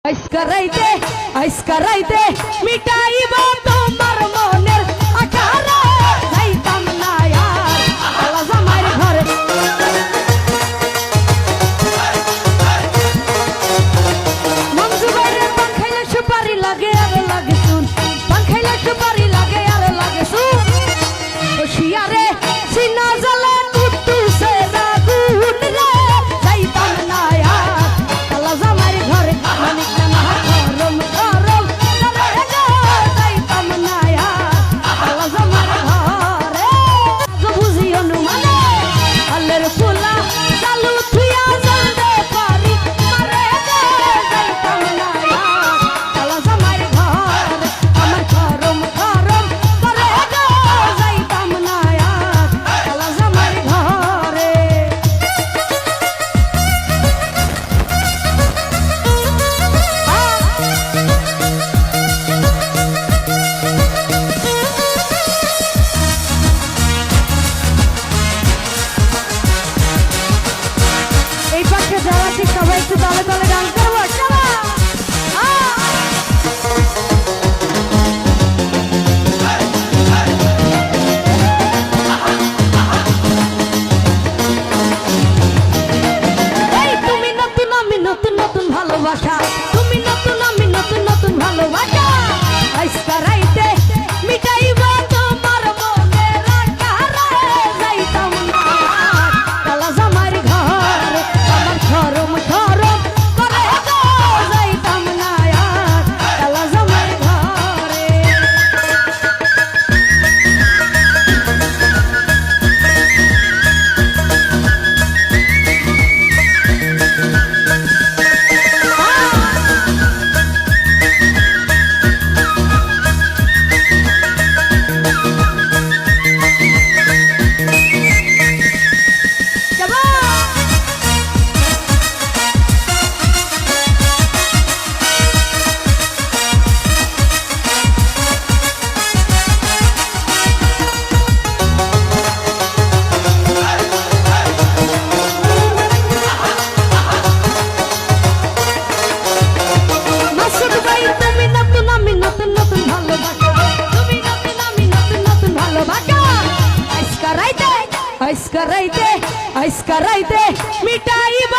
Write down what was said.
আইসকারাইতে মিটাইব তোমার মনের আশারে যাইতাম না আর আলা জামাইর ঘরে মঞ্জু বাইরে পান খাইলে সুপারি লাগে আর লাগে শুন পান খাইলে সুপারি লাগে আর লাগে শুন বসিয়ারে সিনা জ্বালা কুটুসে রাগুন রে যাইতাম না আর আলা জামাইর ঘরে মানিক না গরম গরম করে গো যাইতাম না আর আলা জামাইর ঘরে গো বুঝিও নু মানে আলের ফুলা চালু থুইয়া জলদে পারি মারে গো যাইতাম না আর আলা জামাইর ঘরে আমার গরম গরম করে গো যাইতাম না আর আলা জামাইর ঘরে এই পাশে যারা আছে সবাই একটু দলে দলে গান করবো চলো এই তুমি নতুন আমি নতুন নতুন ভালোবাসা তুমি নতুন আমি নতুন নতুন ভালোবাসা আইসকারাইতে মিটাইব তোমার মনের আশারে যাইতাম না কালা জামাইর ঘরে আমার গরম গরম করে গো যাইতাম না আর কালা জামাইর ঘরে মাসুদ ভাই তুমি নতুন আমি নতুন নতুন ভালোবাসা তুমি নতুন আমি নতুন নতুন ভালোবাসা আইসকারাইতে মিটাইব